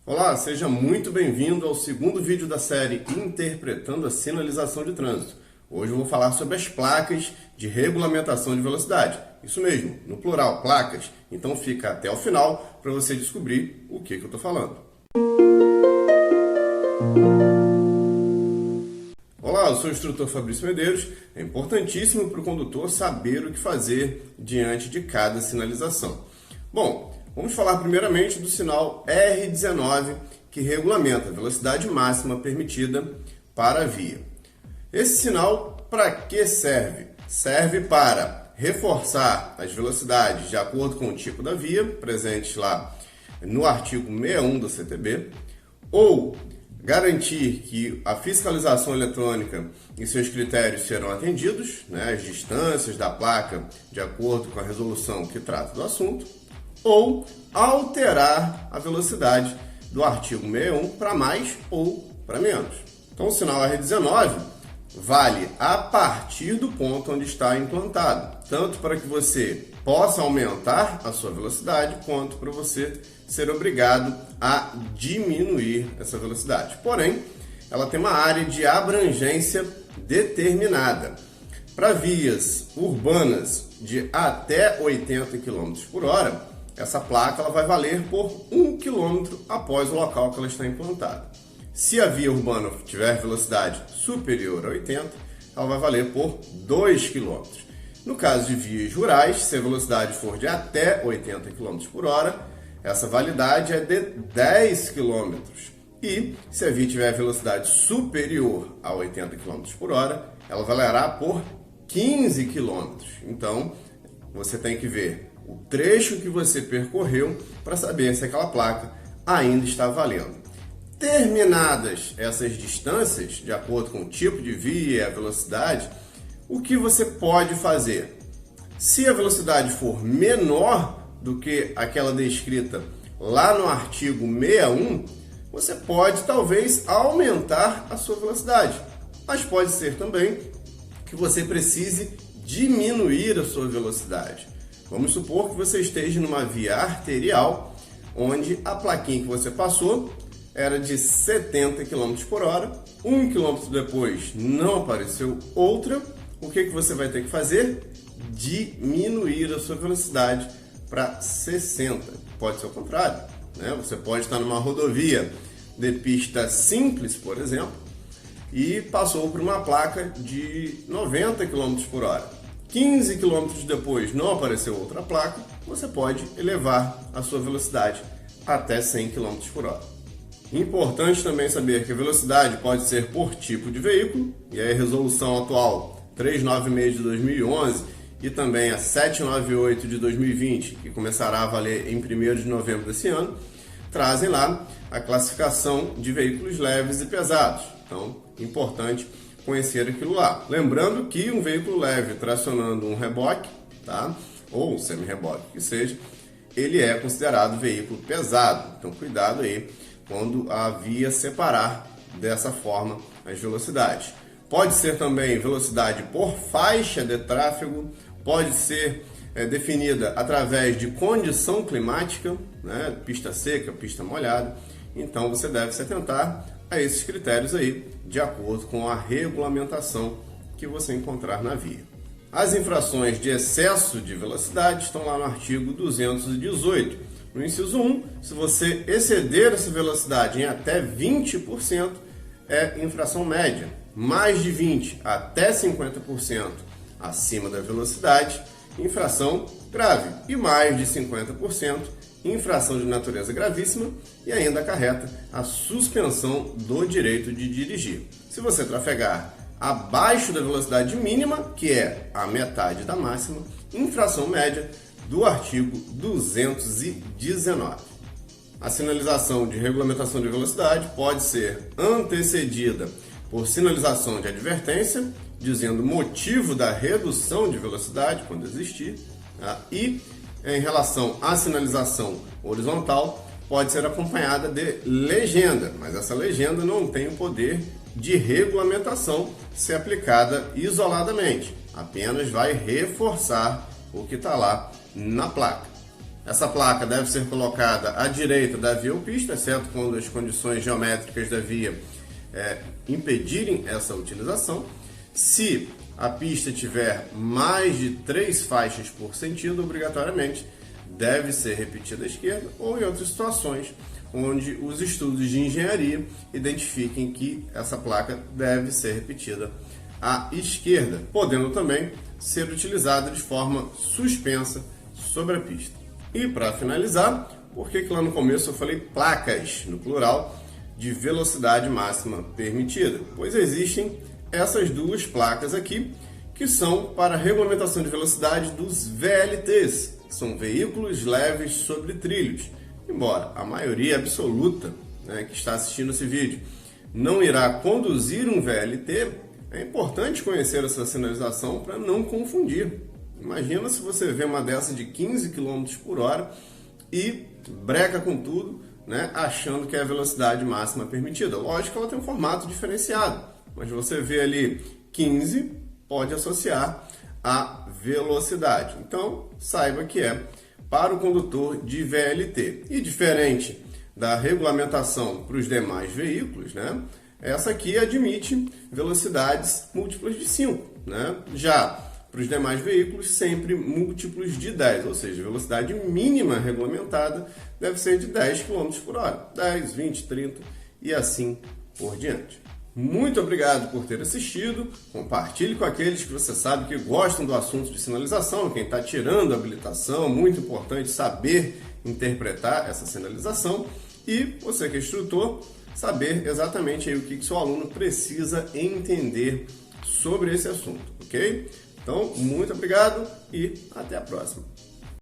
Olá, seja muito bem-vindo ao segundo vídeo da série Interpretando a Sinalização de Trânsito. Hoje eu vou falar sobre as placas de regulamentação de velocidade. Isso mesmo, no plural, placas. Então fica até o final para você descobrir o que eu estou falando. Olá, eu sou o instrutor Fabrício Medeiros. É importantíssimo para o condutor saber o que fazer diante de cada sinalização. Bom, vamos falar primeiramente do sinal R19, que regulamenta a velocidade máxima permitida para a via. Esse sinal, para que serve? Serve para reforçar as velocidades de acordo com o tipo da via, presente lá no artigo 61 do CTB, ou garantir que a fiscalização eletrônica e seus critérios serão atendidos, as distâncias da placa de acordo com a resolução que trata do assunto, ou alterar a velocidade do artigo 61 para mais ou para menos. Então, o sinal R19 vale a partir do ponto onde está implantado, tanto para que você possa aumentar a sua velocidade, quanto para você ser obrigado a diminuir essa velocidade. Porém, ela tem uma área de abrangência determinada. Para vias urbanas de até 80 km por hora, essa placa ela vai valer por 1 km após o local que ela está implantada. Se a via urbana tiver velocidade superior a 80, ela vai valer por 2 km. No caso de vias rurais, se a velocidade for de até 80 km por hora, essa validade é de 10 km. E se a via tiver velocidade superior a 80 km por hora, ela valerá por 15 km. Então, você tem que ver o trecho que você percorreu para saber se aquela placa ainda está valendo. Terminadas essas distâncias, de acordo com o tipo de via e a velocidade, o que você pode fazer? Se a velocidade for menor do que aquela descrita lá no artigo 61, você pode talvez aumentar a sua velocidade, mas pode ser também que você precise diminuir a sua velocidade. Vamos supor que você esteja numa via arterial, onde a plaquinha que você passou era de 70 km por hora, 1 km depois não apareceu outra. O que você vai ter que fazer? Diminuir a sua velocidade para 60. Pode ser o contrário, Você pode estar numa rodovia de pista simples, por exemplo, e passou por uma placa de 90 km por hora. 15 km depois não apareceu outra placa, você pode elevar a sua velocidade até 100 km por hora. Importante também saber que a velocidade pode ser por tipo de veículo, e aí a resolução atual 396 de 2011 e também a 798 de 2020, que começará a valer em 1º de novembro desse ano, trazem lá a classificação de veículos leves e pesados. Então, importante conhecer aquilo lá. Lembrando que um veículo leve tracionando um reboque, ou um semi-reboque que seja, ele é considerado veículo pesado. Então cuidado aí quando a via separar dessa forma as velocidades. Pode ser também velocidade por faixa de tráfego, pode ser definida através de condição climática, pista seca, pista molhada. Então você deve se atentar a esses critérios aí, de acordo com a regulamentação que você encontrar na via. As infrações de excesso de velocidade estão lá no artigo 218. No inciso 1, se você exceder essa velocidade em até 20%, é infração média. Mais de 20% até 50% acima da velocidade, infração grave. E mais de 50%, infração de natureza gravíssima, e ainda acarreta a suspensão do direito de dirigir. Se você trafegar abaixo da velocidade mínima, que é a metade da máxima, infração média do artigo 219. A sinalização de regulamentação de velocidade pode ser antecedida por sinalização de advertência, dizendo o motivo da redução de velocidade, quando existir, e em relação à sinalização horizontal, pode ser acompanhada de legenda, mas essa legenda não tem o poder de regulamentação se aplicada isoladamente, apenas vai reforçar o que está lá na placa. Essa placa deve ser colocada à direita da via ou pista, exceto quando as condições geométricas da via impedirem essa utilização. Se a pista tiver mais de 3 faixas por sentido, obrigatoriamente deve ser repetida à esquerda, ou em outras situações onde os estudos de engenharia identifiquem que essa placa deve ser repetida à esquerda, podendo também ser utilizada de forma suspensa sobre a pista. E para finalizar, por que lá no começo eu falei placas, no plural, de velocidade máxima permitida? Pois existem essas duas placas aqui, que são para regulamentação de velocidade dos VLTs, que são veículos leves sobre trilhos. Embora a maioria absoluta, que está assistindo esse vídeo não irá conduzir um VLT, é importante conhecer essa sinalização para não confundir. Imagina se você vê uma dessa de 15 km por hora e breca com tudo, achando que é a velocidade máxima permitida. Lógico que ela tem um formato diferenciado, mas você vê ali 15, pode associar a velocidade. Então, saiba que é para o condutor de VLT. E diferente da regulamentação para os demais veículos, essa aqui admite velocidades múltiplas de 5. Já para os demais veículos, sempre múltiplos de 10, ou seja, a velocidade mínima regulamentada deve ser de 10 km por hora, 10, 20, 30 e assim por diante. Muito obrigado por ter assistido, compartilhe com aqueles que você sabe que gostam do assunto de sinalização, quem está tirando a habilitação, muito importante saber interpretar essa sinalização, e você que é instrutor, saber exatamente aí o que seu aluno precisa entender sobre esse assunto, ok? Então, muito obrigado e até a próxima.